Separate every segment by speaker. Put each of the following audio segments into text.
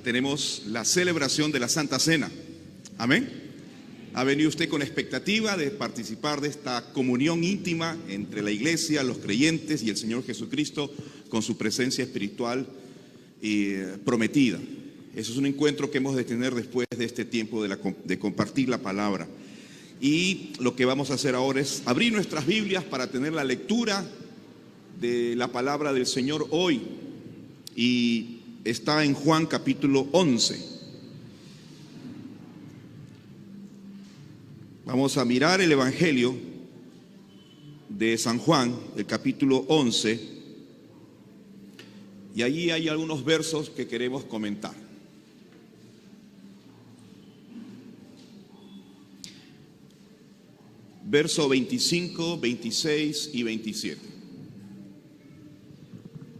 Speaker 1: Tenemos la celebración de la Santa Cena. Amén. ¿Ha venido usted con expectativa de participar de esta comunión íntima entre la iglesia, los creyentes y el Señor Jesucristo con su presencia espiritual prometida? Eso es un encuentro que hemos de tener después de este tiempo de compartir la palabra. Y lo que vamos a hacer ahora es abrir nuestras Biblias para tener la lectura de la palabra del Señor hoy. Y está en Juan capítulo 11. Vamos a mirar el Evangelio de San Juan, el capítulo 11. Y allí hay algunos versos que queremos comentar. Verso 25, 26 y 27.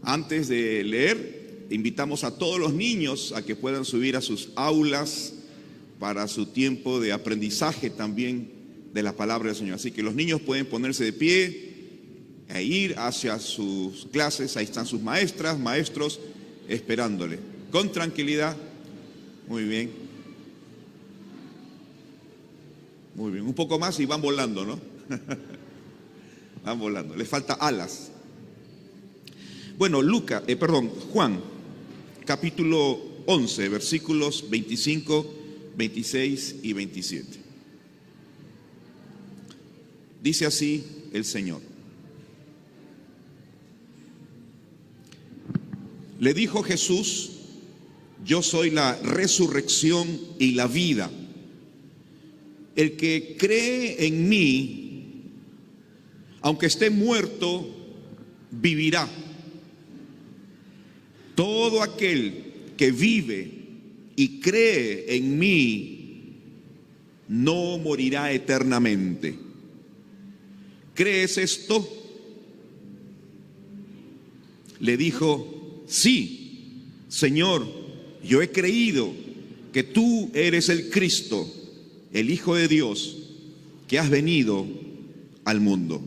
Speaker 1: Antes de leer, invitamos a todos los niños a que puedan subir a sus aulas para su tiempo de aprendizaje también de la palabra del Señor. Así que los niños pueden ponerse de pie e ir hacia sus clases. Ahí están sus maestras, maestros, esperándole. Con tranquilidad. Muy bien. Muy bien. Un poco más y van volando, ¿no? Van volando. Les falta alas. Bueno, Juan, capítulo 11, versículos 25, 26 y 27. Dice así el Señor. Le dijo Jesús: yo soy la resurrección y la vida. El que cree en mí, aunque esté muerto, vivirá. Todo aquel que vive y cree en mí no morirá eternamente. ¿Crees esto? Le dijo: sí, Señor, yo he creído que tú eres el Cristo, el Hijo de Dios, que has venido al mundo.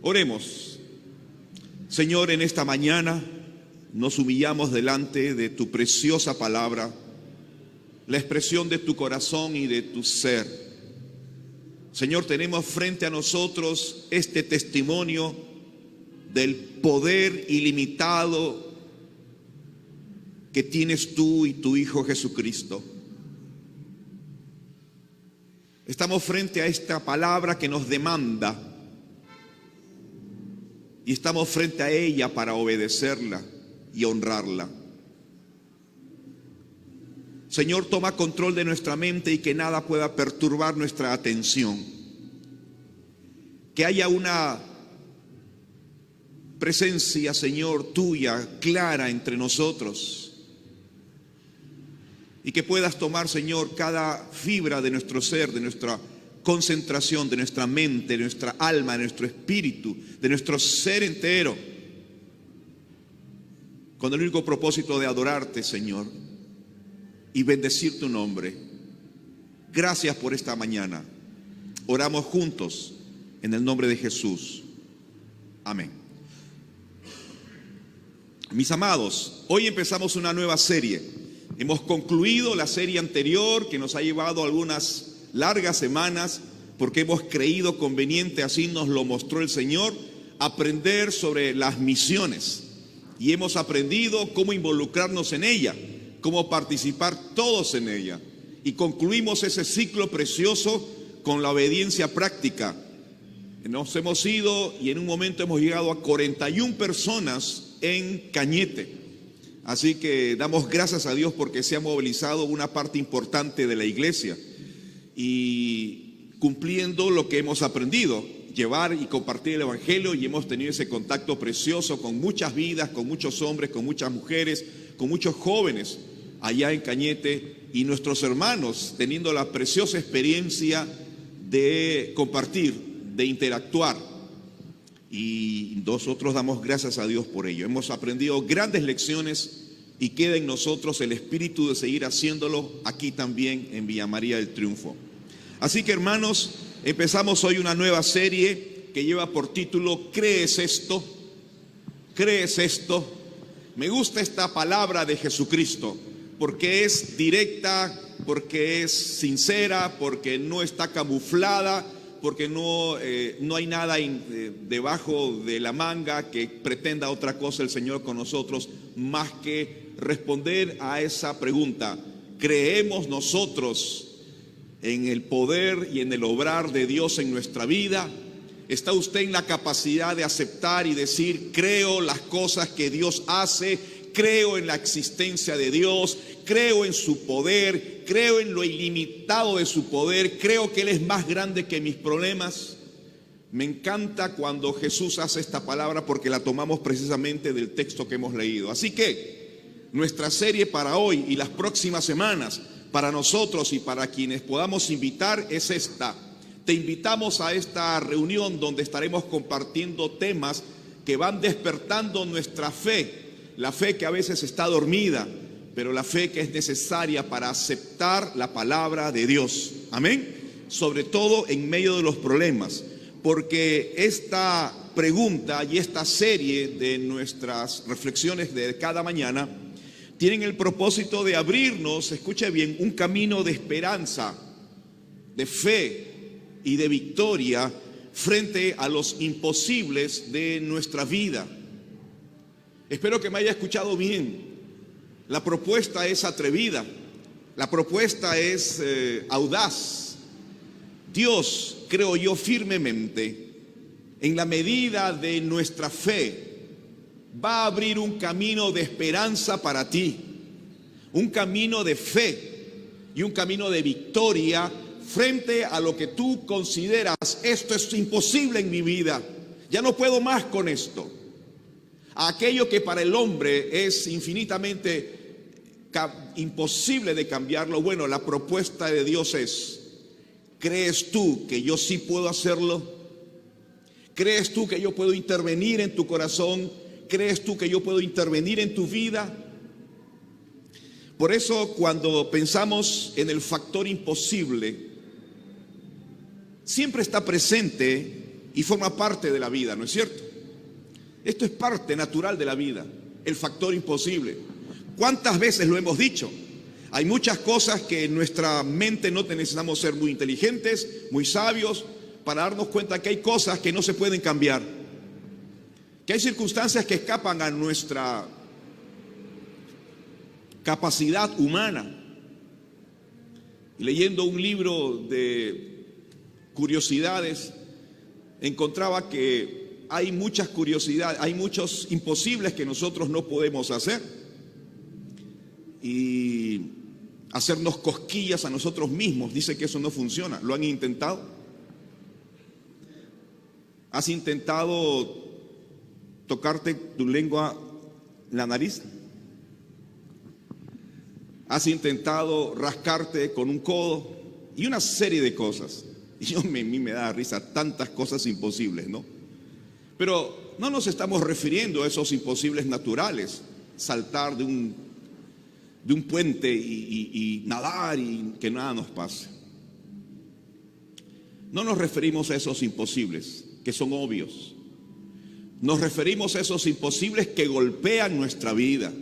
Speaker 1: Oremos. Señor, en esta mañana nos humillamos delante de tu preciosa palabra, la expresión de tu corazón y de tu ser. Señor, tenemos frente a nosotros este testimonio del poder ilimitado que tienes tú y tu Hijo Jesucristo. Estamos frente a esta palabra que nos demanda y estamos frente a ella para obedecerla y honrarla. Señor, toma control de nuestra mente y que nada pueda perturbar nuestra atención. Que haya una presencia, Señor, tuya clara entre nosotros. Y que puedas tomar, Señor, cada fibra de nuestro ser, de nuestra concentración, de nuestra mente, de nuestra alma, de nuestro espíritu, de nuestro ser entero, con el único propósito de adorarte, Señor, y bendecir tu nombre. Gracias por esta mañana. Oramos juntos en el nombre de Jesús. Amén. Mis amados, hoy empezamos una nueva serie. Hemos concluido la serie anterior que nos ha llevado algunas largas semanas porque hemos creído conveniente, así nos lo mostró el Señor, aprender sobre las misiones. Y hemos aprendido cómo involucrarnos en ella, cómo participar todos en ella. Y concluimos ese ciclo precioso con la obediencia práctica. Nos hemos ido y en un momento hemos llegado a 41 personas en Cañete. Así que damos gracias a Dios porque se ha movilizado una parte importante de la iglesia. Y cumpliendo lo que hemos aprendido, llevar y compartir el Evangelio, y hemos tenido ese contacto precioso con muchas vidas, con muchos hombres, con muchas mujeres, con muchos jóvenes allá en Cañete, y nuestros hermanos teniendo la preciosa experiencia de compartir, de interactuar, y nosotros damos gracias a Dios por ello. Hemos aprendido grandes lecciones y queda en nosotros el espíritu de seguir haciéndolo aquí también en Villa María del Triunfo. Así que, hermanos, empezamos hoy una nueva serie que lleva por título ¿Crees esto? ¿Crees esto? Me gusta esta palabra de Jesucristo, porque es directa, porque es sincera, porque no está camuflada, porque no hay nada debajo de la manga que pretenda otra cosa el Señor con nosotros, más que responder a esa pregunta. ¿Creemos nosotros en el poder y en el obrar de Dios en nuestra vida? ¿Está usted en la capacidad de aceptar y decir, creo las cosas que Dios hace, creo en la existencia de Dios, creo en su poder, creo en lo ilimitado de su poder, creo que Él es más grande que mis problemas? Me encanta cuando Jesús hace esta palabra porque la tomamos precisamente del texto que hemos leído. Así que nuestra serie para hoy y las próximas semanas, para nosotros y para quienes podamos invitar, es esta. Te invitamos a esta reunión donde estaremos compartiendo temas que van despertando nuestra fe, la fe que a veces está dormida, pero la fe que es necesaria para aceptar la palabra de Dios. Amén. Sobre todo en medio de los problemas, porque esta pregunta y esta serie de nuestras reflexiones de cada mañana tienen el propósito de abrirnos, escuche bien, un camino de esperanza, de fe y de victoria frente a los imposibles de nuestra vida. Espero que me haya escuchado bien. La propuesta es atrevida, la propuesta es audaz. Dios, creo yo firmemente, en la medida de nuestra fe, va a abrir un camino de esperanza para ti, un camino de fe y un camino de victoria frente a lo que tú consideras, esto es imposible en mi vida, ya no puedo más con esto. A aquello que para el hombre es infinitamente imposible de cambiarlo, bueno, la propuesta de Dios es: ¿crees tú que yo sí puedo hacerlo? ¿Crees tú que yo puedo intervenir en tu corazón? ¿Crees tú que yo puedo intervenir en tu vida? Por eso, cuando pensamos en el factor imposible, siempre está presente y forma parte de la vida, ¿no es cierto? Esto es parte natural de la vida, el factor imposible. ¿Cuántas veces lo hemos dicho? Hay muchas cosas que en nuestra mente no necesitamos ser muy inteligentes, muy sabios, para darnos cuenta que hay cosas que no se pueden cambiar, que hay circunstancias que escapan a nuestra capacidad humana. Y leyendo un libro de curiosidades, encontraba que hay muchas curiosidades, hay muchos imposibles que nosotros no podemos hacer, y hacernos cosquillas a nosotros mismos. Dice que eso no funciona. ¿Lo han intentado? ¿Has intentado tocarte tu lengua la nariz? ¿Has intentado rascarte con un codo? Y una serie de cosas. Y a mí me da risa tantas cosas imposibles, ¿no? Pero no nos estamos refiriendo a esos imposibles naturales, saltar de un puente y nadar y que nada nos pase. No nos referimos a esos imposibles que son obvios. Nos referimos a esos imposibles que golpean nuestra vida,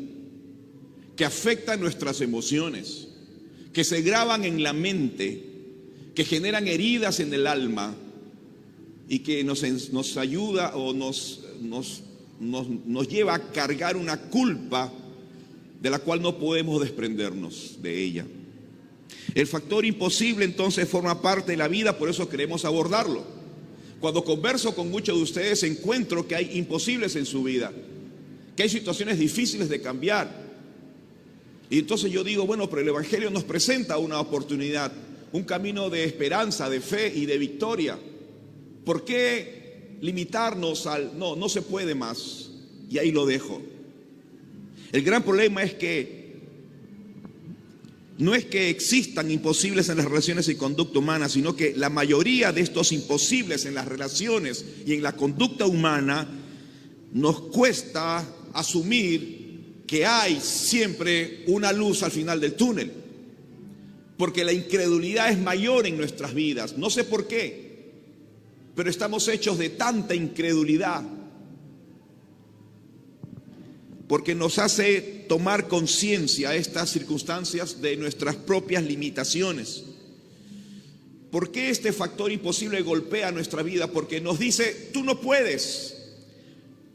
Speaker 1: que afectan nuestras emociones, que se graban en la mente, que generan heridas en el alma y que nos ayuda o nos lleva a cargar una culpa de la cual no podemos desprendernos de ella. El factor imposible entonces forma parte de la vida, por eso queremos abordarlo. Cuando converso con muchos de ustedes encuentro que hay imposibles en su vida, que hay situaciones difíciles de cambiar. Y entonces yo digo, bueno, pero el Evangelio nos presenta una oportunidad, un camino de esperanza, de fe y de victoria. ¿Por qué limitarnos al no se puede más? Y ahí lo dejo. El gran problema es que no es que existan imposibles en las relaciones y conducta humana, sino que la mayoría de estos imposibles en las relaciones y en la conducta humana nos cuesta asumir que hay siempre una luz al final del túnel, porque la incredulidad es mayor en nuestras vidas. No sé por qué, pero estamos hechos de tanta incredulidad. porque nos hace tomar conciencia estas circunstancias de nuestras propias limitaciones. ¿Por qué este factor imposible golpea nuestra vida? Porque nos dice, tú no puedes.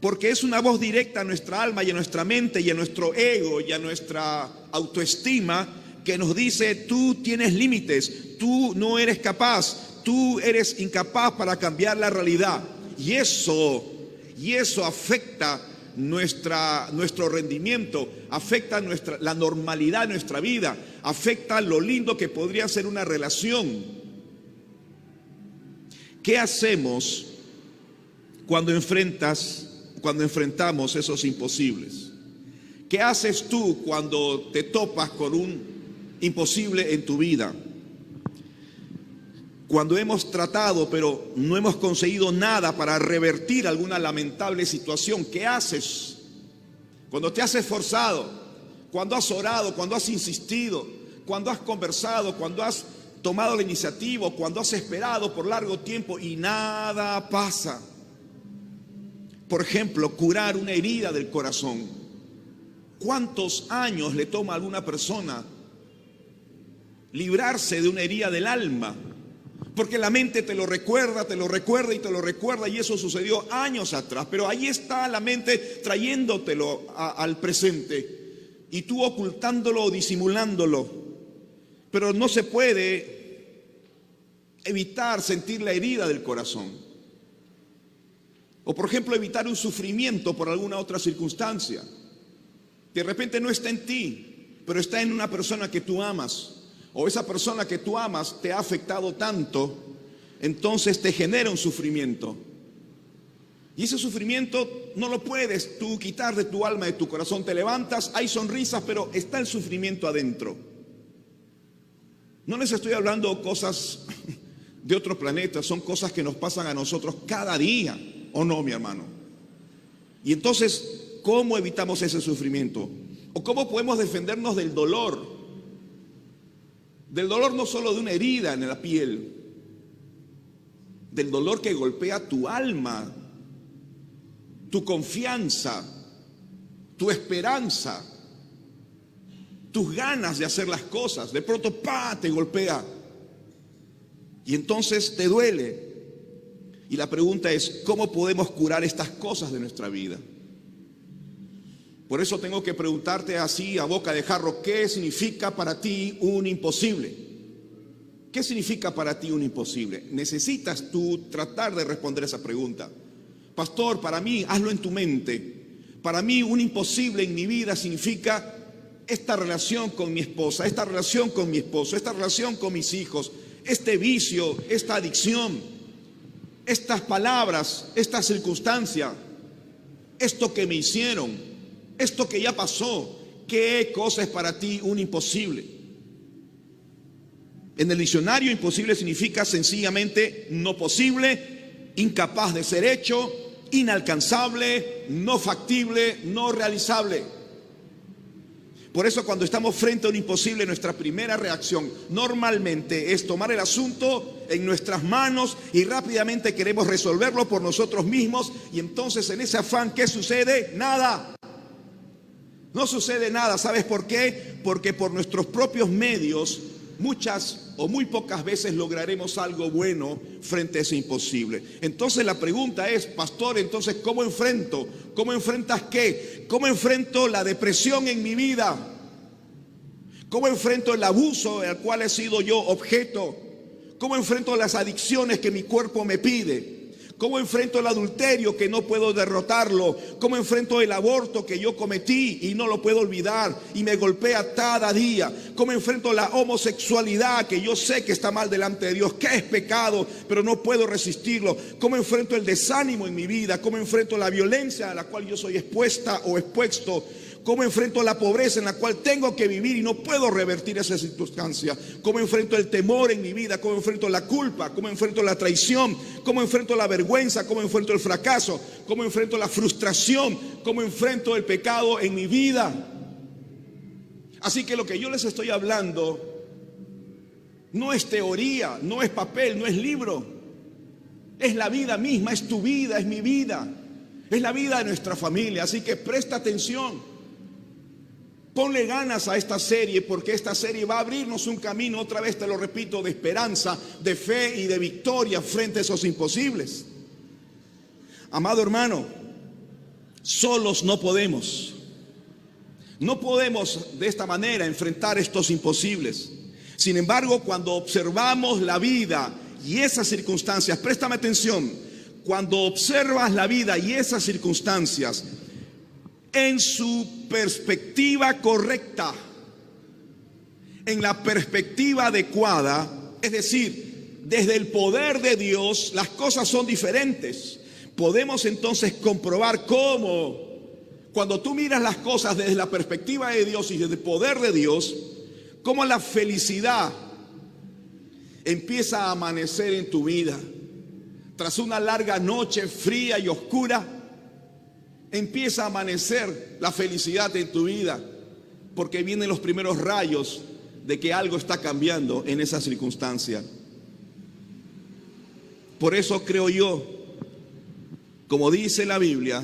Speaker 1: Porque es una voz directa a nuestra alma y a nuestra mente y a nuestro ego y a nuestra autoestima que nos dice, tú tienes límites, tú no eres capaz, tú eres incapaz para cambiar la realidad. Y eso afecta nuestro rendimiento, afecta la normalidad de nuestra vida, afecta lo lindo que podría ser una relación. ¿Qué hacemos cuando enfrentamos esos imposibles? ¿Qué haces tú cuando te topas con un imposible en tu vida? Cuando hemos tratado pero no hemos conseguido nada para revertir alguna lamentable situación, ¿qué haces? Cuando te has esforzado, cuando has orado, cuando has insistido, cuando has conversado, cuando has tomado la iniciativa, cuando has esperado por largo tiempo y nada pasa. Por ejemplo, curar una herida del corazón. ¿Cuántos años le toma a alguna persona librarse de una herida del alma? Porque la mente te lo recuerda y eso sucedió años atrás. Pero ahí está la mente trayéndotelo al presente y tú ocultándolo o disimulándolo. Pero no se puede evitar sentir la herida del corazón. O por ejemplo evitar un sufrimiento por alguna otra circunstancia. De repente no está en ti, pero está en una persona que tú amas. O esa persona que tú amas te ha afectado tanto, entonces te genera un sufrimiento. Y ese sufrimiento no lo puedes tú quitar de tu alma, de tu corazón. Te levantas, hay sonrisas, pero está el sufrimiento adentro. No les estoy hablando cosas de otro planeta, son cosas que nos pasan a nosotros cada día, ¿o no, mi hermano? Y entonces, ¿cómo evitamos ese sufrimiento? ¿O cómo podemos defendernos del dolor? Del dolor no solo de una herida en la piel, del dolor que golpea tu alma, tu confianza, tu esperanza, tus ganas de hacer las cosas. De pronto, ¡pa!, te golpea. Y entonces te duele. Y la pregunta es, ¿cómo podemos curar estas cosas de nuestra vida? Por eso tengo que preguntarte así a boca de jarro, ¿qué significa para ti un imposible? ¿Qué significa para ti un imposible? Necesitas tú tratar de responder esa pregunta. Pastor, para mí, hazlo en tu mente. Para mí un imposible en mi vida significa esta relación con mi esposa, esta relación con mi esposo, esta relación con mis hijos, este vicio, esta adicción, estas palabras, esta circunstancia, esto que me hicieron. Esto que ya pasó, ¿qué cosa es para ti un imposible? En el diccionario, imposible significa sencillamente no posible, incapaz de ser hecho, inalcanzable, no factible, no realizable. Por eso cuando estamos frente a un imposible, nuestra primera reacción normalmente es tomar el asunto en nuestras manos y rápidamente queremos resolverlo por nosotros mismos. Y entonces en ese afán, ¿qué sucede? Nada. No sucede nada. ¿Sabes por qué? Porque por nuestros propios medios muchas o muy pocas veces lograremos algo bueno frente a ese imposible. Entonces la pregunta es, pastor, entonces ¿cómo enfrento? ¿Cómo enfrentas qué? ¿Cómo enfrento la depresión en mi vida? ¿Cómo enfrento el abuso al cual he sido yo objeto? ¿Cómo enfrento las adicciones que mi cuerpo me pide? ¿Cómo enfrento el adulterio que no puedo derrotarlo? ¿Cómo enfrento el aborto que yo cometí y no lo puedo olvidar y me golpea cada día? ¿Cómo enfrento la homosexualidad que yo sé que está mal delante de Dios, que es pecado, pero no puedo resistirlo? ¿Cómo enfrento el desánimo en mi vida? ¿Cómo enfrento la violencia a la cual yo soy expuesta o expuesto? ¿Cómo enfrento la pobreza en la cual tengo que vivir y no puedo revertir esa circunstancia? ¿Cómo enfrento el temor en mi vida? ¿Cómo enfrento la culpa? ¿Cómo enfrento la traición? ¿Cómo enfrento la vergüenza? ¿Cómo enfrento el fracaso? ¿Cómo enfrento la frustración? ¿Cómo enfrento el pecado en mi vida? Así que lo que yo les estoy hablando no es teoría, no es papel, no es libro. Es la vida misma, es tu vida, es mi vida. es la vida de nuestra familia. Así que presta atención, ponle ganas a esta serie, porque esta serie va a abrirnos un camino, otra vez te lo repito, de esperanza, de fe y de victoria frente a esos imposibles. Amado hermano, solos no podemos. No podemos de esta manera enfrentar estos imposibles. Sin embargo, cuando observamos la vida y esas circunstancias, préstame atención, cuando observas la vida y esas circunstancias en su perspectiva correcta, en la perspectiva adecuada, es decir, desde el poder de Dios, las cosas son diferentes. Podemos entonces comprobar cómo, cuando tú miras las cosas desde la perspectiva de Dios y desde el poder de Dios, cómo la felicidad empieza a amanecer en tu vida. Tras una larga noche fría y oscura, empieza a amanecer la felicidad en tu vida, porque vienen los primeros rayos de que algo está cambiando en esa circunstancia. Por eso creo yo, como dice la Biblia,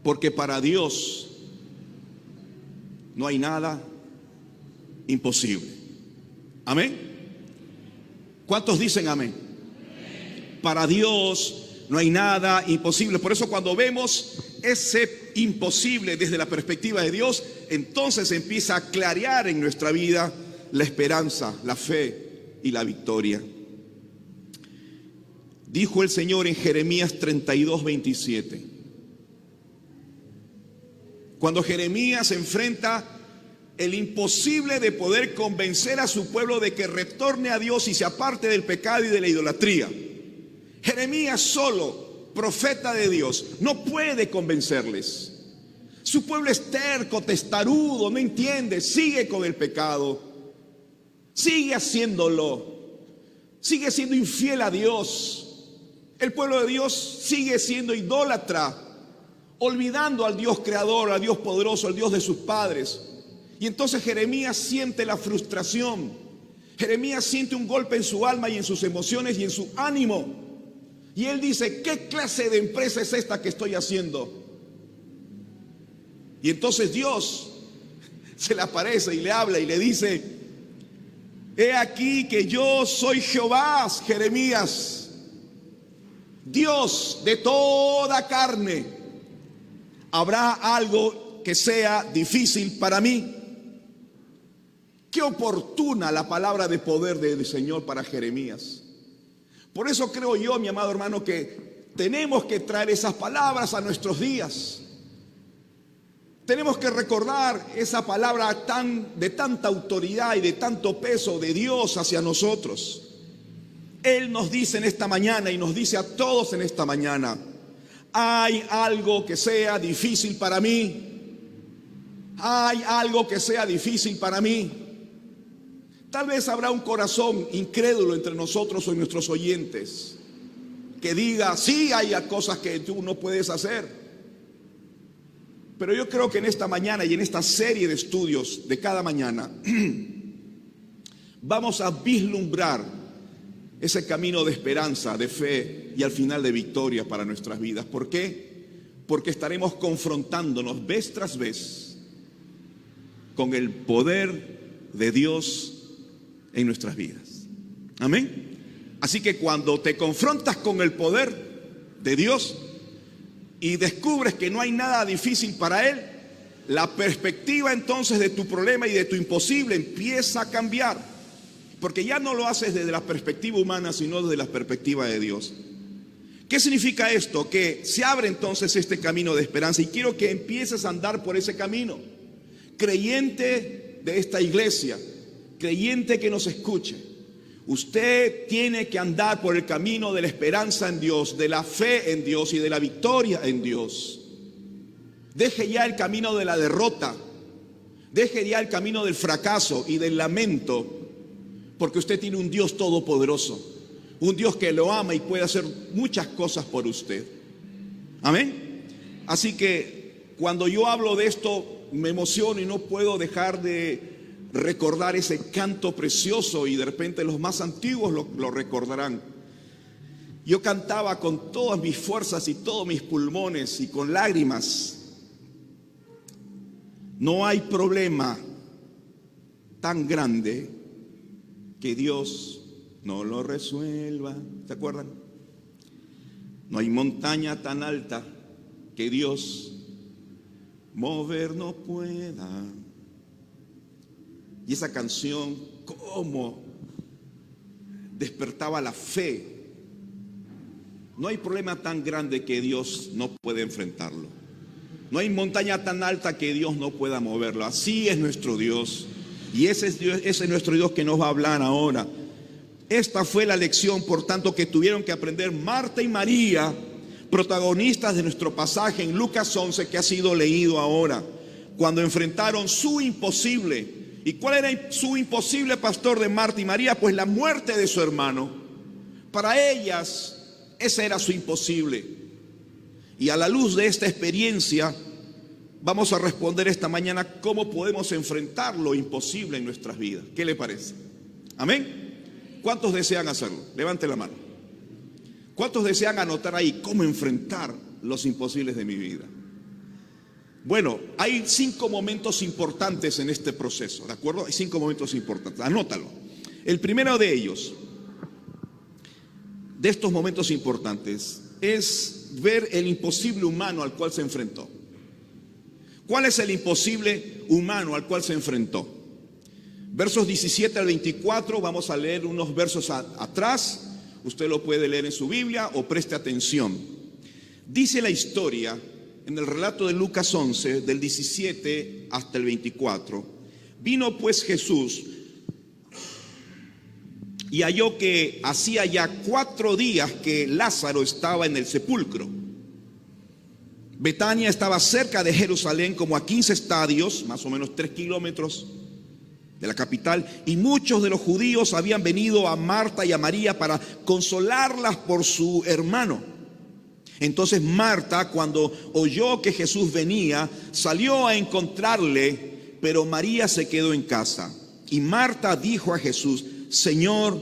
Speaker 1: porque para Dios no hay nada imposible. Amén. ¿Cuántos dicen amén? Para Dios no hay nada imposible. Por eso cuando vemos ese imposible desde la perspectiva de Dios, entonces empieza a clarear en nuestra vida la esperanza, la fe y la victoria. Dijo el Señor en Jeremías 32:27. Cuando Jeremías enfrenta el imposible de poder convencer a su pueblo de que retorne a Dios y se aparte del pecado y de la idolatría, Jeremías solo, profeta de Dios, no puede convencerles. Su pueblo es terco, testarudo, no entiende, sigue con el pecado, sigue haciéndolo, sigue siendo infiel a Dios. El pueblo de Dios sigue siendo idólatra, olvidando al Dios creador, al Dios poderoso, al Dios de sus padres. Y entonces Jeremías siente la frustración. Jeremías siente un golpe en su alma y en sus emociones y en su ánimo. Y él dice, ¿qué clase de empresa es esta que estoy haciendo? Y entonces Dios se le aparece y le habla y le dice, he aquí que yo soy Jehová, Jeremías, Dios de toda carne. ¿Habrá algo que sea difícil para mí? Qué oportuna la palabra de poder del Señor para Jeremías. Por eso creo yo, mi amado hermano, que tenemos que traer esas palabras a nuestros días. Tenemos que recordar esa palabra de tanta autoridad y de tanto peso de Dios hacia nosotros. Él nos dice en esta mañana y nos dice a todos en esta mañana, ¿hay algo que sea difícil para mí? ¿Hay algo que sea difícil para mí? Tal vez habrá un corazón incrédulo entre nosotros o en nuestros oyentes que diga, sí, hay cosas que tú no puedes hacer. Pero yo creo que en esta mañana y en esta serie de estudios de cada mañana vamos a vislumbrar ese camino de esperanza, de fe y al final de victoria para nuestras vidas. ¿Por qué? Porque estaremos confrontándonos vez tras vez con el poder de Dios en nuestras vidas. Amén. Así que cuando te confrontas con el poder de Dios y descubres que no hay nada difícil para Él, la perspectiva entonces de tu problema y de tu imposible empieza a cambiar, porque ya no lo haces desde la perspectiva humana, sino desde la perspectiva de Dios. ¿Qué significa esto? Que se abre entonces este camino de esperanza, y quiero que empieces a andar por ese camino. Creyente de esta iglesia, creyente que nos escuche, usted tiene que andar por el camino de la esperanza en Dios, de la fe en Dios y de la victoria en Dios. Deje ya el camino de la derrota, deje ya el camino del fracaso y del lamento, porque usted tiene un Dios todopoderoso, un Dios que lo ama y puede hacer muchas cosas por usted. Amén. Así que cuando yo hablo de esto me emociono y no puedo dejar de recordar ese canto precioso, y de repente los más antiguos lo recordarán. Yo cantaba con todas mis fuerzas y todos mis pulmones y con lágrimas. No hay problema tan grande que Dios no lo resuelva. ¿Se acuerdan? No hay montaña tan alta que Dios mover no pueda. Y esa canción, cómo despertaba la fe. No hay problema tan grande que Dios no pueda enfrentarlo. No hay montaña tan alta que Dios no pueda moverlo. Así es nuestro Dios. Y ese es nuestro Dios que nos va a hablar ahora. Esta fue la lección, por tanto, que tuvieron que aprender Marta y María, protagonistas de nuestro pasaje en Lucas 11, que ha sido leído ahora, cuando enfrentaron su imposible. ¿Y cuál era su imposible, pastor, de Marta y María? Pues la muerte de su hermano. Para ellas, ese era su imposible. Y a la luz de esta experiencia, vamos a responder esta mañana cómo podemos enfrentar lo imposible en nuestras vidas. ¿Qué le parece? ¿Amén? ¿Cuántos desean hacerlo? Levante la mano. ¿Cuántos desean anotar ahí cómo enfrentar los imposibles de mi vida? Bueno, hay 5 momentos importantes en este proceso, ¿de acuerdo? Hay 5 momentos importantes, anótalo. El primero de ellos, de estos momentos importantes, es ver el imposible humano al cual se enfrentó. ¿Cuál es el imposible humano al cual se enfrentó? Versos 17 al 24, vamos a leer unos versos atrás. Usted lo puede leer en su Biblia o preste atención. Dice la historia en el relato de Lucas 11, del 17 hasta el 24. Vino pues Jesús y halló que hacía ya 4 días que Lázaro estaba en el sepulcro. Betania estaba cerca de Jerusalén, como a 15 estadios, más o menos 3 kilómetros de la capital, y muchos de los judíos habían venido a Marta y a María para consolarlas por su hermano. Entonces Marta, cuando oyó que Jesús venía, salió a encontrarle, pero María se quedó en casa. Y Marta dijo a Jesús: Señor,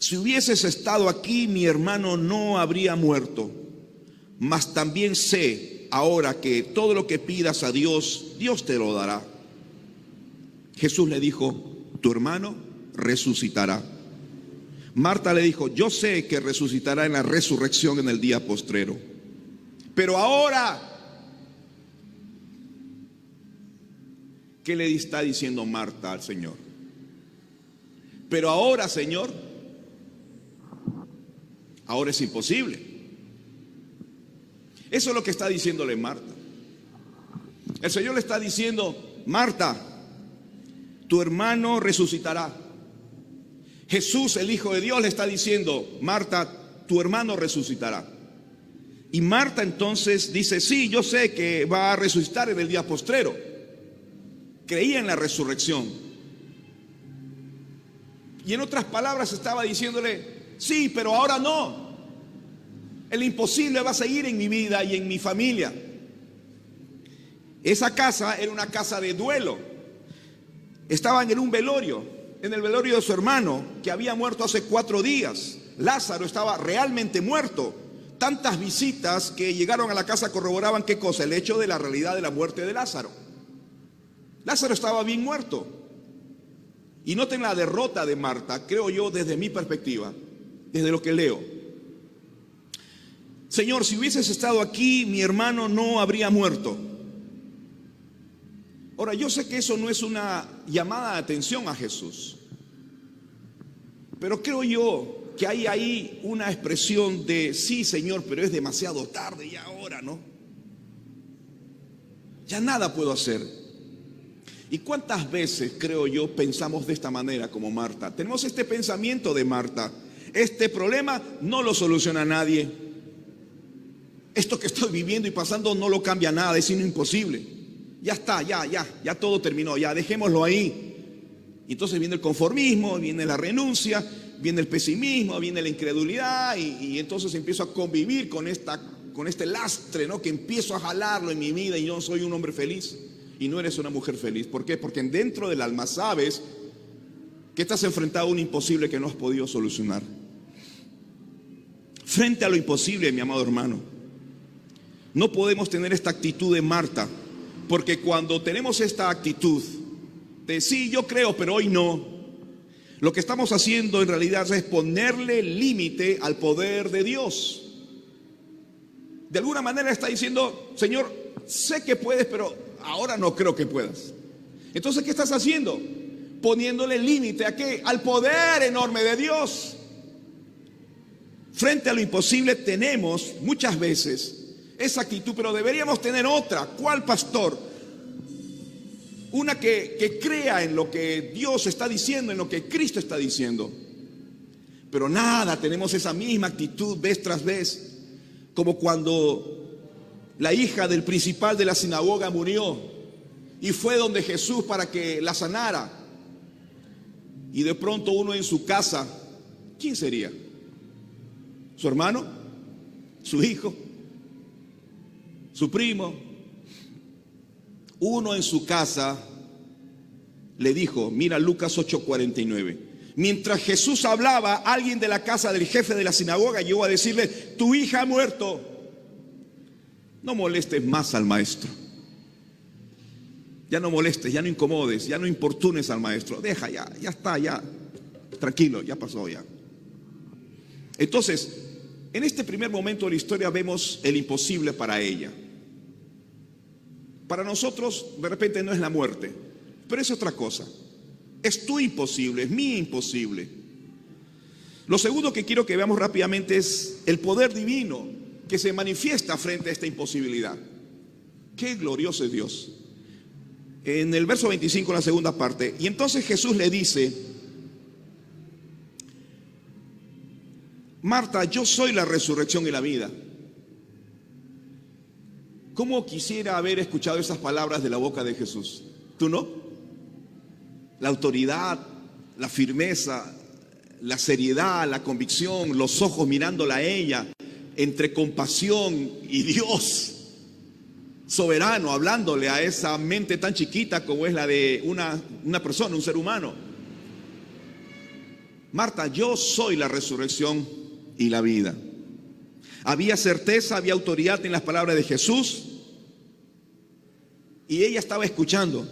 Speaker 1: si hubieses estado aquí, mi hermano no habría muerto. Mas también sé ahora que todo lo que pidas a Dios, Dios te lo dará. Jesús le dijo: tu hermano resucitará. Marta le dijo: yo sé que resucitará en la resurrección en el día postrero. Pero ahora, ¿qué le está diciendo Marta al Señor? Pero ahora, Señor, ahora es imposible. Eso es lo que está diciéndole Marta. El Señor le está diciendo: Marta, tu hermano resucitará. Jesús, el Hijo de Dios, le está diciendo: Marta, tu hermano resucitará. Y Marta entonces dice: sí, yo sé que va a resucitar en el día postrero. Creía en la resurrección. Y en otras palabras estaba diciéndole: sí, pero ahora no. El imposible va a seguir en mi vida y en mi familia. Esa casa era una casa de duelo. Estaban en un velorio, en el velorio de su hermano, que había muerto hace 4 días. Lázaro estaba realmente muerto. Tantas visitas que llegaron a la casa corroboraban ¿qué cosa? El hecho de la realidad de la muerte de Lázaro. Lázaro estaba bien muerto. Y noten la derrota de Marta, creo yo, desde mi perspectiva, desde lo que leo. Señor, si hubieses estado aquí, mi hermano no habría muerto. Ahora, yo sé que eso no es una llamada de atención a Jesús, pero creo yo que hay ahí una expresión de: sí, Señor, pero es demasiado tarde ya ahora, ¿no? Ya nada puedo hacer. ¿Y cuántas veces, creo yo, pensamos de esta manera como Marta? Tenemos este pensamiento de Marta: este problema no lo soluciona nadie. Esto que estoy viviendo y pasando no lo cambia nada, es imposible. Ya está, ya todo terminó, ya dejémoslo ahí. Y entonces viene el conformismo, viene la renuncia, viene el pesimismo, viene la incredulidad y entonces empiezo a convivir con este lastre, ¿no? Que empiezo a jalarlo en mi vida y yo soy un hombre feliz y no eres una mujer feliz. ¿Por qué? Porque dentro del alma sabes que estás enfrentado a un imposible que no has podido solucionar. frente a lo imposible, mi amado hermano. No podemos tener esta actitud de Marta, porque cuando tenemos esta actitud de sí, yo creo, pero hoy no, lo que estamos haciendo en realidad es ponerle límite al poder de Dios. De alguna manera está diciendo, Señor, sé que puedes, pero ahora no creo que puedas. Entonces, ¿qué estás haciendo? Poniéndole límite ¿a qué? Al poder enorme de Dios. Frente a lo imposible tenemos muchas veces esa actitud, pero deberíamos tener otra. ¿Cuál, pastor? Una que crea en lo que Dios está diciendo, en lo que Cristo está diciendo. Pero nada, tenemos esa misma actitud vez tras vez. Como cuando la hija del principal de la sinagoga murió y fue donde Jesús para que la sanara. Y de pronto uno en su casa, ¿quién sería? ¿Su hermano? ¿Su hijo? ¿Su primo? Uno en su casa le dijo, mira Lucas 8:49. Mientras Jesús hablaba, alguien de la casa del jefe de la sinagoga llegó a decirle, tu hija ha muerto. No molestes más al maestro. Ya no molestes, ya no incomodes, ya no importunes al maestro. Deja, ya está, ya. Tranquilo, ya pasó ya. Entonces, en este primer momento de la historia vemos el imposible para ella. Para nosotros, de repente, no es la muerte, pero es otra cosa. Es tu imposible, es mi imposible. Lo segundo que quiero que veamos rápidamente es el poder divino que se manifiesta frente a esta imposibilidad. Qué glorioso es Dios. En el verso 25, la segunda parte, y entonces Jesús le dice, Marta, yo soy la resurrección y la vida. ¿Cómo quisiera haber escuchado esas palabras de la boca de Jesús? ¿Tú no? La autoridad, la firmeza, la seriedad, la convicción, los ojos mirándola a ella, entre compasión y Dios soberano, hablándole a esa mente tan chiquita como es la de una persona, un ser humano. Marta, yo soy la resurrección y la vida. Había certeza, había autoridad en las palabras de Jesús y ella estaba escuchando.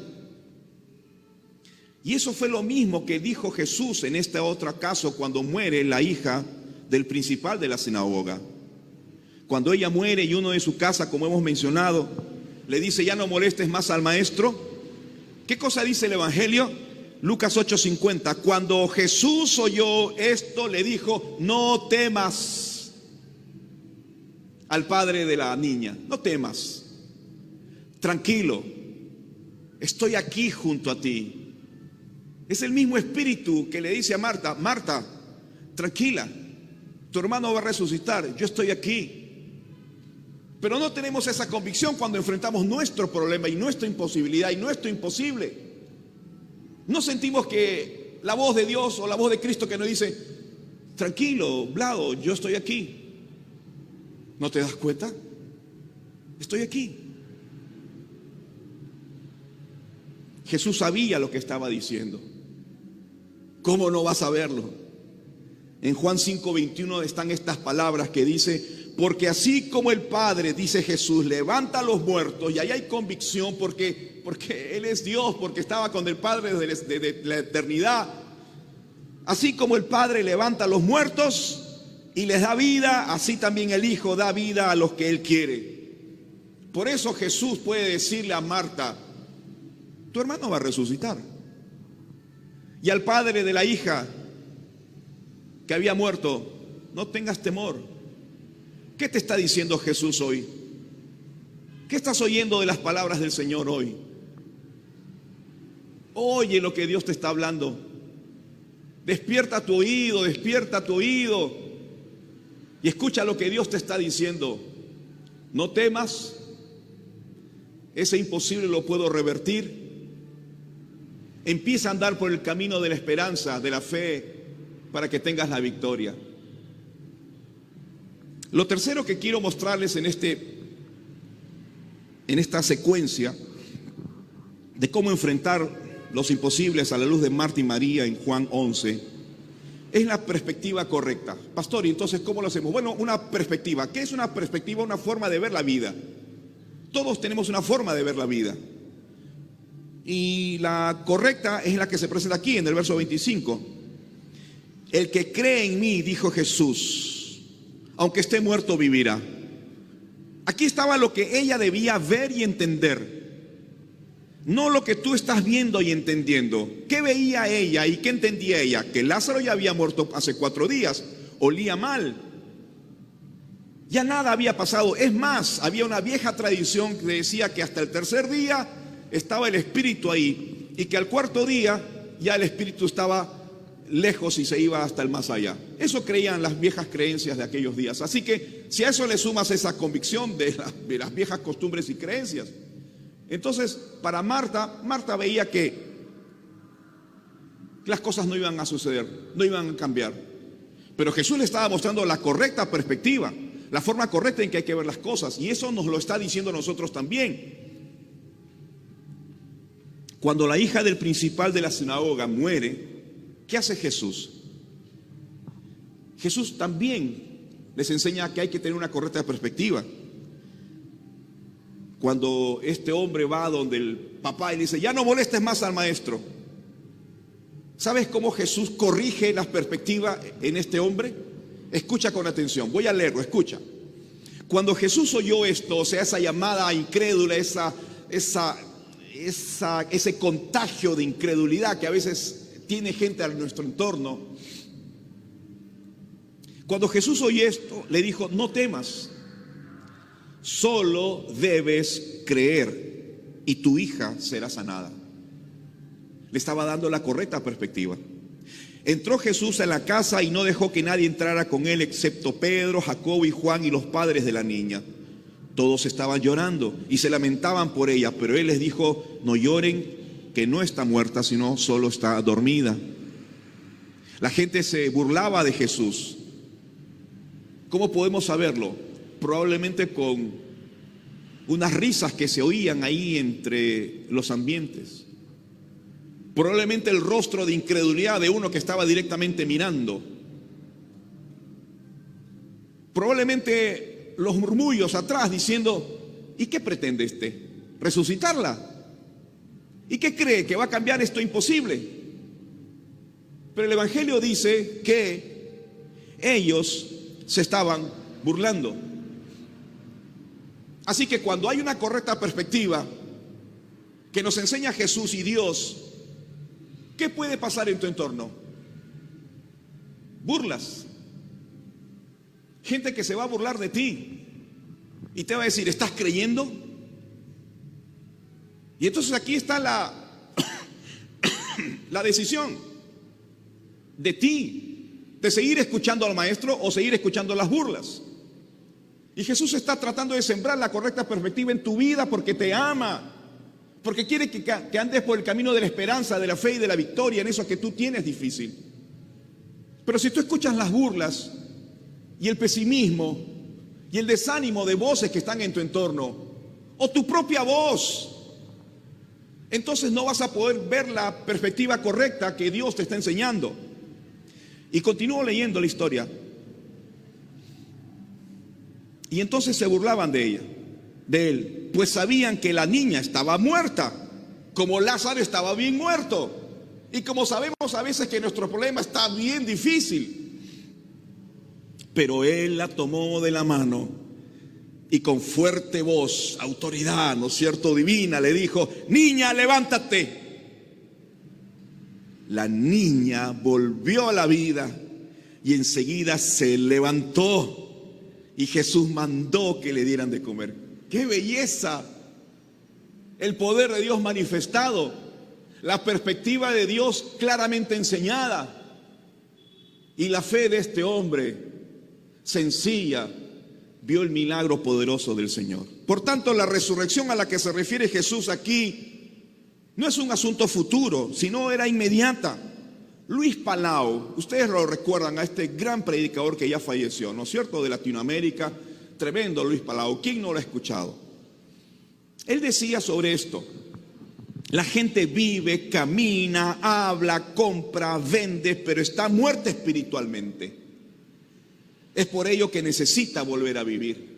Speaker 1: Y eso fue lo mismo que dijo Jesús en este otro caso cuando muere la hija del principal de la sinagoga. Cuando ella muere y uno de su casa, como hemos mencionado, le dice, ya no molestes más al maestro. ¿Qué cosa dice el Evangelio? Lucas 8:50. Cuando Jesús oyó esto, le dijo, no temas. Al padre de la niña, no temas. Tranquilo, estoy aquí junto a ti. Es el mismo espíritu que le dice a Marta, Marta, tranquila, tu hermano va a resucitar, yo estoy aquí. Pero no tenemos esa convicción cuando enfrentamos nuestro problema y nuestra imposibilidad y nuestro imposible. No sentimos que la voz de Dios o la voz de Cristo que nos dice, tranquilo, Vlado, yo estoy aquí. ¿No te das cuenta? Estoy aquí. Jesús sabía lo que estaba diciendo. ¿Cómo no vas a verlo? En Juan 5:21 están estas palabras que dice, porque así como el Padre, dice Jesús, levanta a los muertos, y ahí hay convicción porque Él es Dios, porque estaba con el Padre desde la eternidad. Así como el Padre levanta a los muertos y les da vida, así también el Hijo da vida a los que Él quiere. Por eso Jesús puede decirle a Marta, tu hermano va a resucitar. Y al padre de la hija que había muerto, no tengas temor. ¿Qué te está diciendo Jesús hoy? ¿Qué estás oyendo de las palabras del Señor hoy? Oye lo que Dios te está hablando. Despierta tu oído y escucha lo que Dios te está diciendo. No temas, ese imposible lo puedo revertir. Empieza a andar por el camino de la esperanza, de la fe, para que tengas la victoria. Lo tercero que quiero mostrarles en esta secuencia de cómo enfrentar los imposibles a la luz de Marta y María en Juan 11, es la perspectiva correcta. Pastor, ¿y entonces cómo lo hacemos? Bueno, una perspectiva. ¿Qué es una perspectiva? Una forma de ver la vida. Todos tenemos una forma de ver la vida. Y la correcta es la que se presenta aquí en el verso 25. El que cree en mí, dijo Jesús, aunque esté muerto, vivirá. Aquí estaba lo que ella debía ver y entender. No lo que tú estás viendo y entendiendo. ¿Qué veía ella y qué entendía ella? Que Lázaro ya había muerto hace 4 días, olía mal. Ya nada había pasado. Es más, había una vieja tradición que decía que hasta el 3er día estaba el espíritu ahí y que al 4.º día ya el espíritu estaba lejos y se iba hasta el más allá. Eso creían las viejas creencias de aquellos días. Así que si a eso le sumas esa convicción de las viejas costumbres y creencias, entonces para Marta veía que las cosas no iban a suceder, no iban a cambiar. Pero Jesús le estaba mostrando la correcta perspectiva, la forma correcta en que hay que ver las cosas, y eso nos lo está diciendo a nosotros también. Cuando la hija del principal de la sinagoga muere, ¿qué hace Jesús? Jesús también les enseña que hay que tener una correcta perspectiva. Cuando este hombre va donde el papá y dice, ya no molestes más al maestro. ¿Sabes cómo Jesús corrige la perspectiva en este hombre? Escucha con atención, voy a leerlo, escucha. Cuando Jesús oyó esto, o sea, esa llamada incrédula, ese contagio de incredulidad que a veces tiene gente a nuestro entorno. Cuando Jesús oyó esto, le dijo, no temas, solo debes creer y tu hija será sanada. Le estaba dando la correcta perspectiva. Entró Jesús en la casa y no dejó que nadie entrara con él excepto Pedro, Jacobo y Juan y los padres de la niña. Todos estaban llorando y se lamentaban por ella, pero él les dijo, no lloren, que no está muerta, sino solo está dormida. La gente se burlaba de Jesús. ¿Cómo podemos saberlo? Probablemente con unas risas que se oían ahí entre los ambientes. Probablemente el rostro de incredulidad de uno que estaba directamente mirando. Probablemente los murmullos atrás diciendo, ¿y qué pretende este? ¿Resucitarla? ¿Y qué cree? ¿Que va a cambiar esto imposible? Pero el Evangelio dice que ellos se estaban burlando. Así que cuando hay una correcta perspectiva que nos enseña Jesús y Dios, ¿qué puede pasar en tu entorno? Burlas. Gente que se va a burlar de ti y te va a decir, ¿estás creyendo? Y entonces aquí está la decisión de ti, de seguir escuchando al maestro o seguir escuchando las burlas. Y Jesús está tratando de sembrar la correcta perspectiva en tu vida porque te ama, porque quiere que andes por el camino de la esperanza, de la fe y de la victoria en eso que tú tienes difícil. Pero si tú escuchas las burlas y el pesimismo y el desánimo de voces que están en tu entorno, o tu propia voz, entonces no vas a poder ver la perspectiva correcta que Dios te está enseñando. Y continúo leyendo la historia. Y entonces se burlaban de ella, de él, pues sabían que la niña estaba muerta, como Lázaro estaba bien muerto. Y como sabemos a veces que nuestro problema está bien difícil. Pero él la tomó de la mano y con fuerte voz, autoridad, ¿no es cierto?, divina, le dijo, niña, levántate. La niña volvió a la vida y enseguida se levantó. Y Jesús mandó que le dieran de comer. ¡Qué belleza! El poder de Dios manifestado, la perspectiva de Dios claramente enseñada y la fe de este hombre sencilla vio el milagro poderoso del Señor. Por tanto, la resurrección a la que se refiere Jesús aquí no es un asunto futuro, sino era inmediata. Luis Palau, ustedes lo recuerdan a este gran predicador que ya falleció, ¿no es cierto?, de Latinoamérica, tremendo Luis Palau. ¿Quién no lo ha escuchado? Él decía sobre esto, La gente vive, camina, habla, compra, vende, pero está muerta espiritualmente. Es por ello que necesita volver a vivir.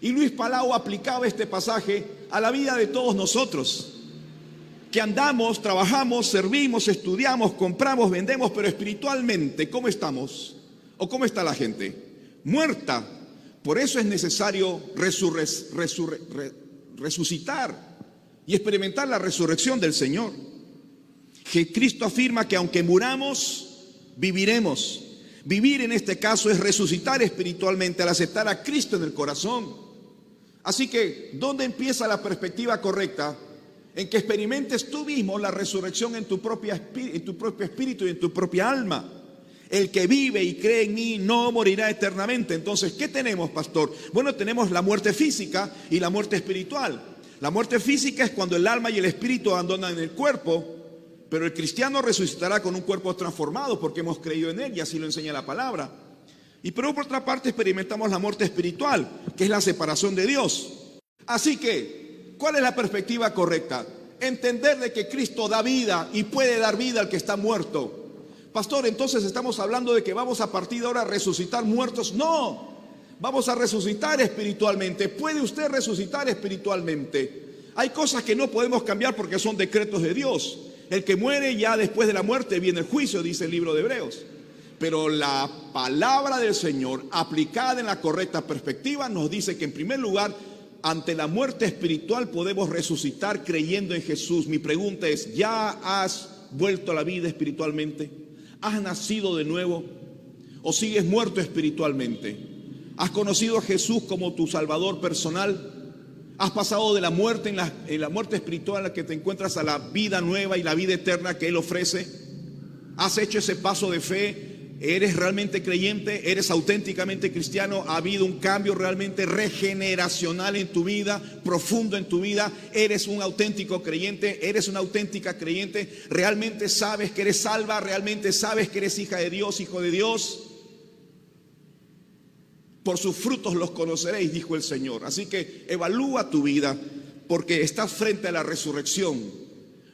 Speaker 1: Y Luis Palau aplicaba este pasaje a la vida de todos nosotros, que andamos, trabajamos, servimos, estudiamos, compramos, vendemos, pero espiritualmente, ¿cómo estamos? ¿O cómo está la gente? Muerta. Por eso es necesario resucitar y experimentar la resurrección del Señor. Que Cristo afirma que aunque muramos, viviremos. Vivir en este caso es resucitar espiritualmente al aceptar a Cristo en el corazón. Así que, ¿dónde empieza la perspectiva correcta? En que experimentes tú mismo la resurrección en tu propio espíritu y en tu propia alma. El que vive y cree en mí no morirá eternamente. Entonces, ¿qué tenemos, pastor? Bueno, tenemos la muerte física y la muerte espiritual. La muerte física es cuando el alma y el espíritu abandonan el cuerpo, pero el cristiano resucitará con un cuerpo transformado porque hemos creído en él y así lo enseña la palabra. Y pero por otra parte experimentamos la muerte espiritual, que es la separación de Dios. Así que, ¿cuál es la perspectiva correcta? Entender de que Cristo da vida y puede dar vida al que está muerto. Pastor, entonces estamos hablando de que vamos a partir de ahora a resucitar muertos. No, vamos a resucitar espiritualmente. ¿Puede usted resucitar espiritualmente? Hay cosas que no podemos cambiar porque son decretos de Dios. El que muere, ya después de la muerte viene el juicio, dice el libro de Hebreos. Pero la palabra del Señor, aplicada en la correcta perspectiva, nos dice que en primer lugar, ante la muerte espiritual podemos resucitar creyendo en Jesús. Mi pregunta es, ¿ya has vuelto a la vida espiritualmente? ¿Has nacido de nuevo? ¿O sigues muerto espiritualmente? ¿Has conocido a Jesús como tu Salvador personal? ¿Has pasado de la muerte en la muerte espiritual en la que te encuentras a la vida nueva y la vida eterna que Él ofrece? ¿Has hecho ese paso de fe? ¿Eres realmente creyente? ¿Eres auténticamente cristiano? ¿Ha habido un cambio realmente regeneracional en tu vida, profundo en tu vida? ¿Eres un auténtico creyente? ¿Eres una auténtica creyente? ¿Realmente sabes que eres salva? ¿Realmente sabes que eres hija de Dios, hijo de Dios? Por sus frutos los conoceréis, dijo el Señor. Así que evalúa tu vida, porque estás frente a la resurrección,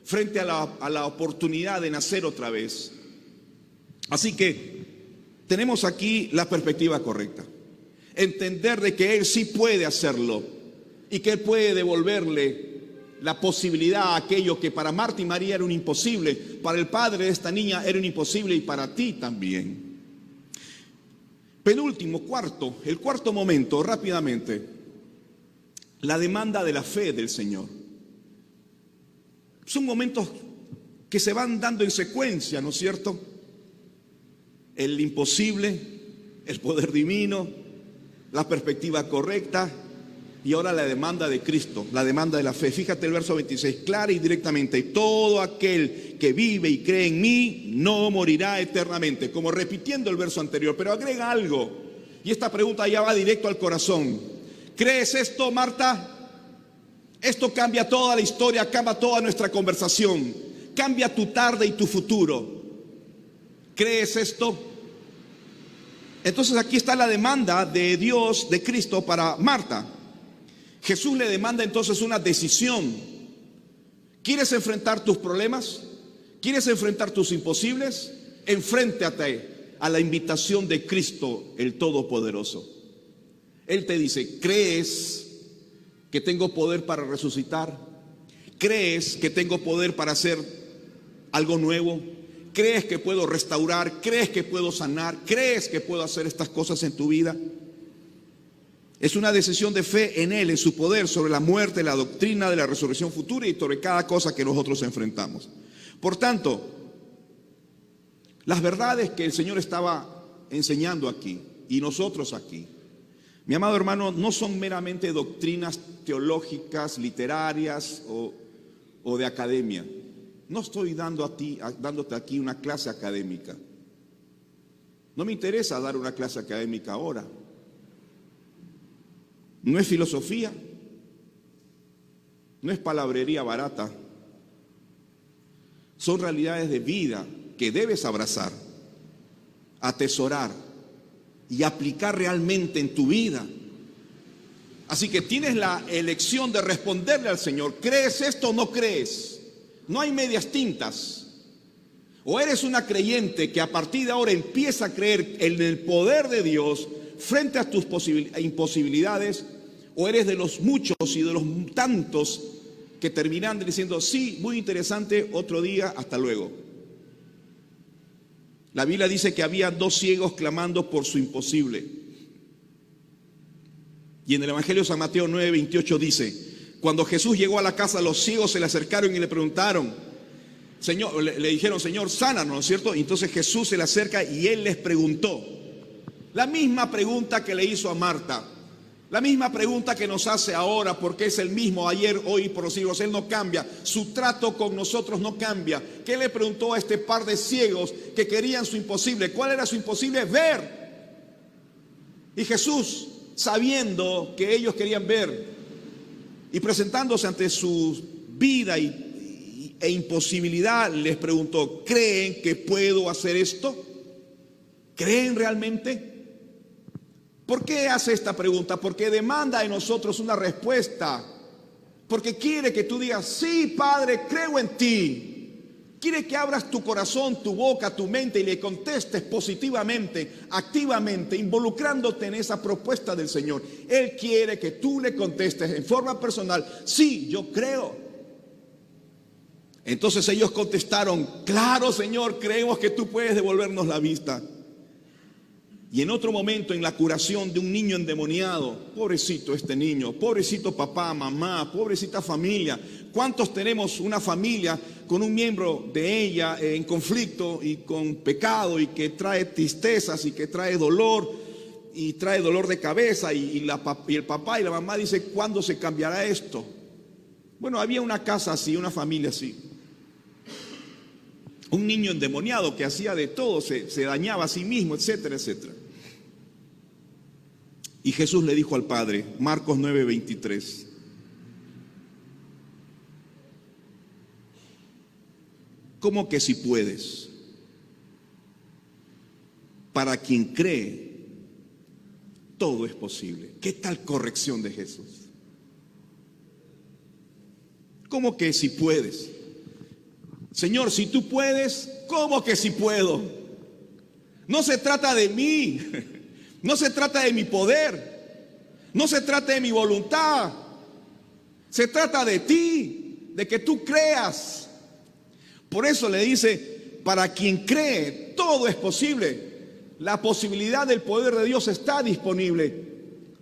Speaker 1: frente a la oportunidad de nacer otra vez. Así que tenemos aquí la perspectiva correcta. Entender de que Él sí puede hacerlo y que Él puede devolverle la posibilidad a aquello que para Marta y María era un imposible, para el padre de esta niña era un imposible y para ti también. Penúltimo, el cuarto momento, rápidamente, la demanda de la fe del Señor. Son momentos que se van dando en secuencia, ¿no es cierto? El imposible, el poder divino, la perspectiva correcta y ahora la demanda de Cristo, la demanda de la fe. Fíjate el verso 26, clara y directamente: todo aquel que vive y cree en mí no morirá eternamente, como repitiendo el verso anterior, pero agrega algo, y esta pregunta ya va directo al corazón. ¿Crees esto, Marta? Esto cambia toda la historia, cambia toda nuestra conversación, cambia tu tarde y tu futuro. ¿Crees esto? Entonces aquí está la demanda de Dios, de Cristo para Marta. Jesús le demanda entonces una decisión. ¿Quieres enfrentar tus problemas? ¿Quieres enfrentar tus imposibles? Enfréntate a la invitación de Cristo, el Todopoderoso. Él te dice: ¿crees que tengo poder para resucitar? ¿Crees que tengo poder para hacer algo nuevo? ¿Crees que puedo restaurar? ¿Crees que puedo sanar? ¿Crees que puedo hacer estas cosas en tu vida? Es una decisión de fe en Él, en su poder sobre la muerte, la doctrina de la resurrección futura y sobre cada cosa que nosotros enfrentamos. Por tanto, las verdades que el Señor estaba enseñando aquí y nosotros aquí, mi amado hermano, no son meramente doctrinas teológicas, literarias o de academia. No estoy dándote aquí una clase académica. No me interesa dar una clase académica ahora. No es filosofía, no es palabrería barata. Son realidades de vida que debes abrazar, atesorar y aplicar realmente en tu vida. Así que tienes la elección de responderle al Señor: ¿crees esto o no crees? no hay medias tintas. O eres una creyente que a partir de ahora empieza a creer en el poder de Dios frente a tus imposibilidades, o eres de los muchos y de los tantos que terminan diciendo, sí, muy interesante, otro día, hasta luego. La Biblia dice que había 2 ciegos clamando por su imposible. Y en el Evangelio de San Mateo 9:28 dice, cuando Jesús llegó a la casa, los ciegos se le acercaron y le preguntaron, Señor, le dijeron, Señor, sánanos, ¿no es cierto? Y entonces Jesús se le acerca y él les preguntó, la misma pregunta que le hizo a Marta, la misma pregunta que nos hace ahora, porque es el mismo ayer, hoy y por los siglos. Él no cambia, su trato con nosotros no cambia. ¿Qué le preguntó a este par de ciegos que querían su imposible? ¿Cuál era su imposible? Ver. Y Jesús, sabiendo que ellos querían ver y presentándose ante su vida e imposibilidad, les preguntó, ¿creen que puedo hacer esto? ¿Creen realmente? ¿Por qué hace esta pregunta? Porque demanda de nosotros una respuesta. Porque quiere que tú digas, sí, Padre, creo en ti. Quiere que abras tu corazón, tu boca, tu mente y le contestes positivamente, activamente, involucrándote en esa propuesta del Señor. Él quiere que tú le contestes en forma personal, sí, yo creo. Entonces ellos contestaron, claro, Señor, creemos que tú puedes devolvernos la vista. Y en otro momento, en la curación de un niño endemoniado, pobrecito este niño, pobrecito papá, mamá, pobrecita familia. ¿Cuántos tenemos una familia con un miembro de ella en conflicto y con pecado y que trae tristezas y que trae dolor y trae dolor de cabeza y el papá y la mamá dice, ¿cuándo se cambiará esto? Bueno, había una casa así, una familia así. Un niño endemoniado que hacía de todo, se dañaba a sí mismo, etcétera, etcétera. Y Jesús le dijo al Padre, Marcos 9:23, ¿cómo que si puedes? Para quien cree, todo es posible. ¿Qué tal corrección de Jesús? ¿Cómo que si puedes? Señor, si tú puedes, ¿cómo que si puedo? No se trata de mí, no se trata de mi poder, no se trata de mi voluntad, se trata de ti, de que tú creas. Por eso le dice, para quien cree, todo es posible. La posibilidad del poder de Dios está disponible.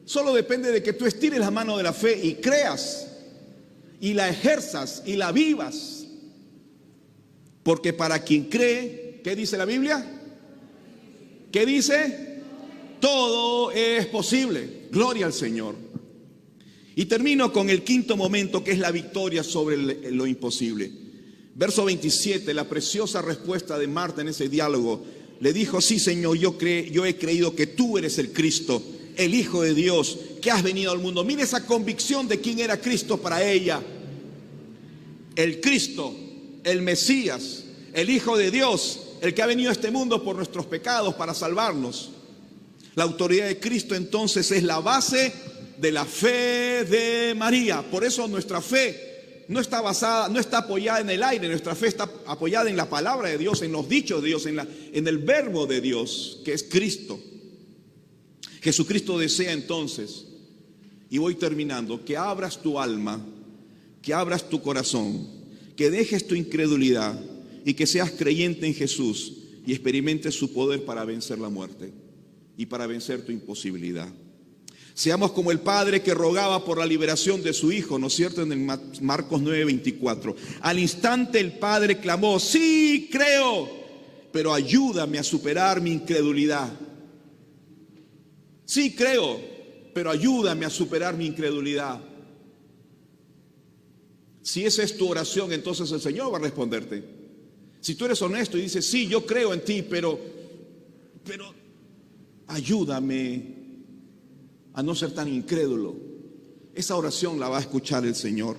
Speaker 1: Solo depende de que tú estires la mano de la fe y creas, y la ejerzas y la vivas. Porque para quien cree, ¿qué dice la Biblia? ¿Qué dice? Todo es posible. Gloria al Señor. Y termino con el quinto momento, que es la victoria sobre lo imposible. Verso 27, la preciosa respuesta de Marta en ese diálogo. Le dijo, sí, Señor, yo he creído que tú eres el Cristo, el Hijo de Dios, que has venido al mundo. Mire esa convicción de quién era Cristo para ella. El Cristo, el Mesías, el Hijo de Dios, el que ha venido a este mundo por nuestros pecados para salvarnos. La autoridad de Cristo entonces es la base de la fe de María. Por eso nuestra fe no está basada, no está apoyada en el aire. Nuestra fe está apoyada en la palabra de Dios, en los dichos de Dios, en el verbo de Dios, que es Cristo. Jesucristo desea entonces, y voy terminando, que abras tu alma, que abras tu corazón, que dejes tu incredulidad y que seas creyente en Jesús y experimentes su poder para vencer la muerte y para vencer tu imposibilidad. Seamos como el padre que rogaba por la liberación de su hijo, ¿no es cierto? En el Marcos 9:24. Al instante el padre clamó, sí, creo, pero ayúdame a superar mi incredulidad. Sí, creo, pero ayúdame a superar mi incredulidad. Si esa es tu oración, entonces el Señor va a responderte. Si tú eres honesto y dices, sí, yo creo en ti, pero ayúdame a no ser tan incrédulo, esa oración la va a escuchar el Señor.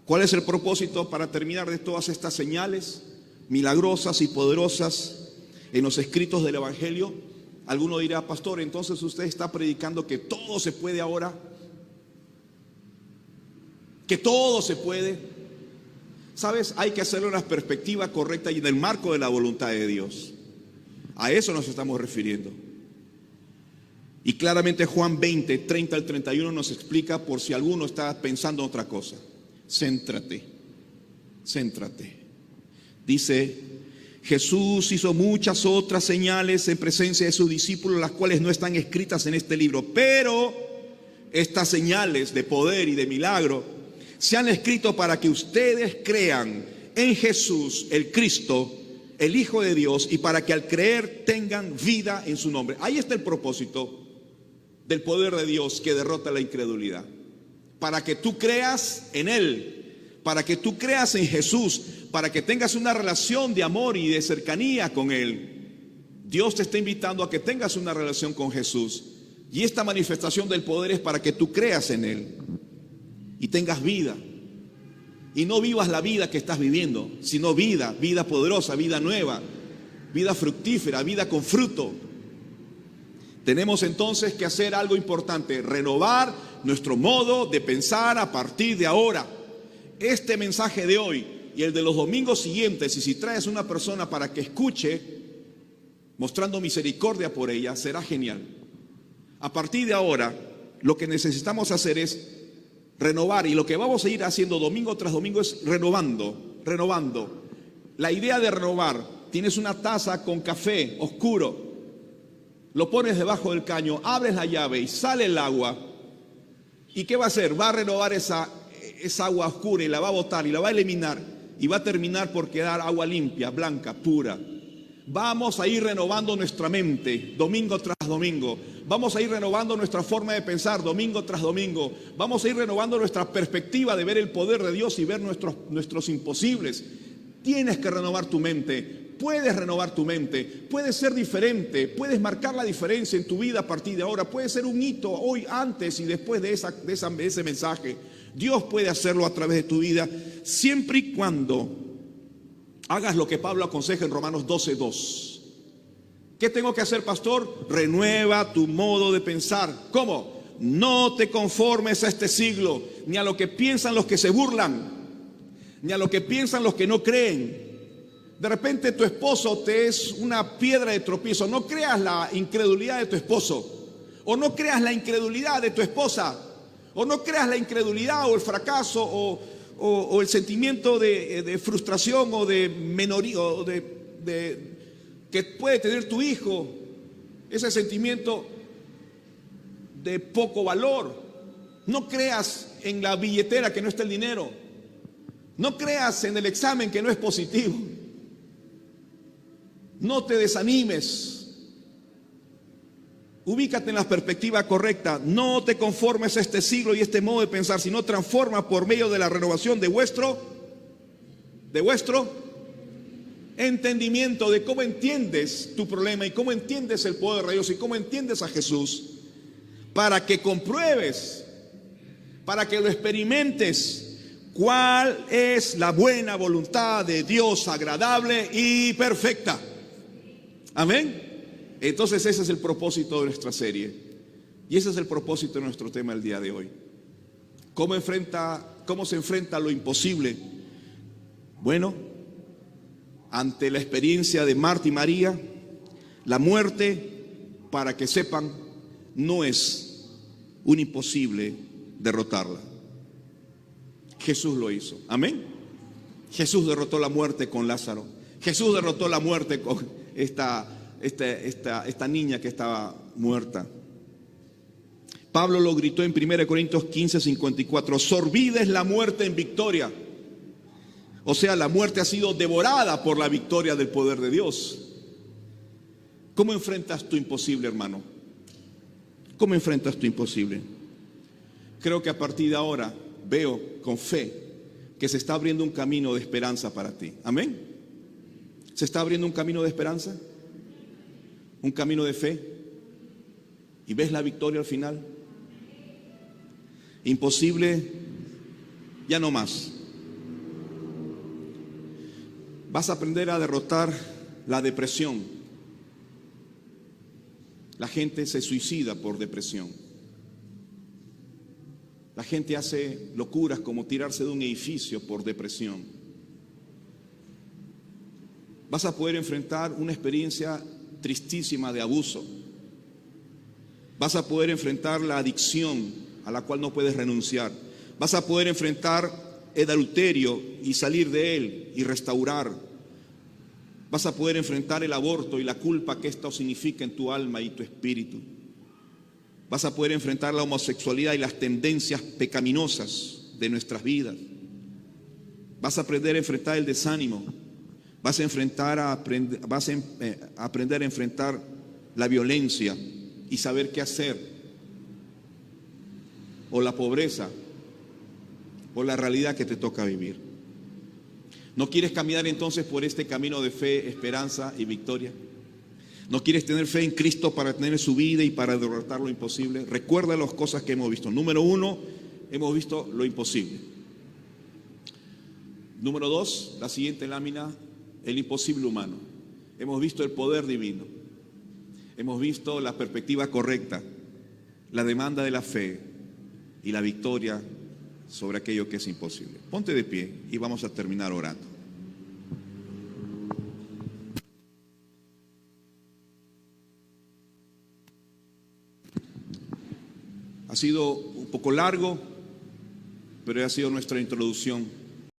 Speaker 1: ¿Cuál es el propósito para terminar de todas estas señales milagrosas y poderosas en los escritos del Evangelio? Alguno dirá, pastor, entonces usted está predicando que todo se puede ahora, que todo se puede. ¿Sabes? Hay que hacerlo en la perspectiva correcta y en el marco de la voluntad de Dios. A eso nos estamos refiriendo. Y claramente Juan 20, 30 al 31 nos explica, por si alguno está pensando en otra cosa. Céntrate. Dice: Jesús hizo muchas otras señales en presencia de sus discípulos, las cuales no están escritas en este libro. Pero estas señales de poder y de milagro se han escrito para que ustedes crean en Jesús, el Cristo, el Hijo de Dios, y para que al creer tengan vida en su nombre. Ahí está el propósito del poder de Dios que derrota la incredulidad. Para que tú creas en Él, para que tú creas en Jesús, para que tengas una relación de amor y de cercanía con Él. Dios te está invitando a que tengas una relación con Jesús. Y esta manifestación del poder es para que tú creas en Él y tengas vida. Y no vivas la vida que estás viviendo, sino vida poderosa, vida nueva, vida fructífera, vida con fruto. Tenemos entonces que hacer algo importante: renovar nuestro modo de pensar a partir de ahora. Este mensaje de hoy y el de los domingos siguientes, y si traes una persona para que escuche, mostrando misericordia por ella, será genial. A partir de ahora, lo que necesitamos hacer es renovar, y lo que vamos a ir haciendo domingo tras domingo es renovando. La idea de renovar: tienes una taza con café oscuro, lo pones debajo del caño, abres la llave y sale el agua. ¿Y qué va a hacer? Va a renovar esa agua oscura y la va a botar y la va a eliminar, y va a terminar por quedar agua limpia, blanca, pura. Vamos a ir renovando nuestra mente domingo tras domingo. Vamos a ir renovando nuestra forma de pensar domingo tras domingo. Vamos a ir renovando nuestra perspectiva de ver el poder de Dios y ver nuestros imposibles. Tienes que renovar tu mente. Puedes renovar tu mente, puedes ser diferente, puedes marcar la diferencia en tu vida a partir de ahora. Puede ser un hito hoy, antes y después de ese mensaje. Dios puede hacerlo a través de tu vida, siempre y cuando hagas lo que Pablo aconseja en Romanos 12:2. ¿Qué tengo que hacer, pastor? Renueva tu modo de pensar. ¿Cómo? No te conformes a este siglo, ni a lo que piensan los que se burlan, ni a lo que piensan los que no creen. De repente tu esposo te es una piedra de tropiezo. No creas la incredulidad de tu esposo, o no creas la incredulidad de tu esposa, o no creas la incredulidad o el fracaso o el sentimiento de frustración o de menoría o que puede tener tu hijo, ese sentimiento de poco valor. No creas en la billetera que no está el dinero. No creas en el examen que no es positivo. No te desanimes. Ubícate en la perspectiva correcta. No te conformes a este siglo y este modo de pensar, sino transforma por medio de la renovación de vuestro entendimiento, de cómo entiendes tu problema y cómo entiendes el poder de Dios y cómo entiendes a Jesús, para que compruebes, para que lo experimentes, cuál es la buena voluntad de Dios, agradable y perfecta. Amén. Entonces ese es el propósito de nuestra serie, y ese es el propósito de nuestro tema el día de hoy. ¿Cómo se enfrenta lo imposible? Bueno, ante la experiencia de Marta y María, la muerte, para que sepan, no es un imposible derrotarla. Jesús lo hizo. Amén. Jesús derrotó la muerte con Lázaro. Jesús derrotó la muerte con esta niña que estaba muerta. Pablo lo gritó en 1 Corintios 15:54: sorbida es la muerte en victoria. O sea, la muerte ha sido devorada por la victoria del poder de Dios. ¿Cómo enfrentas tu imposible, hermano? ¿Cómo enfrentas tu imposible? Creo que a partir de ahora veo con fe que se está abriendo un camino de esperanza para ti. Amén. ¿Se está abriendo un camino de esperanza? Un camino de fe. ¿Y ves la victoria al final? Imposible, ya no más. Vas a aprender a derrotar la depresión. La gente se suicida por depresión. La gente hace locuras como tirarse de un edificio por depresión. Vas a poder enfrentar una experiencia tristísima de abuso. Vas a poder enfrentar la adicción a la cual no puedes renunciar. Vas a poder enfrentar el adulterio y salir de él y restaurar. Vas a poder enfrentar el aborto y la culpa que esto significa en tu alma y tu espíritu. Vas a poder enfrentar la homosexualidad y las tendencias pecaminosas de nuestras vidas. Vas a aprender a enfrentar el desánimo. Vas a aprender a enfrentar la violencia y saber qué hacer, o la pobreza, o la realidad que te toca vivir. ¿No quieres caminar entonces por este camino de fe, esperanza y victoria? ¿No quieres tener fe en Cristo para tener su vida y para derrotar lo imposible? Recuerda las cosas que hemos visto. Número 1, hemos visto lo imposible. Número 2, la siguiente lámina, el imposible humano. Hemos visto el poder divino. Hemos visto la perspectiva correcta, la demanda de la fe y la victoria sobre aquello que es imposible. Ponte de pie y vamos a terminar orando. Ha sido un poco largo, pero ha sido nuestra introducción.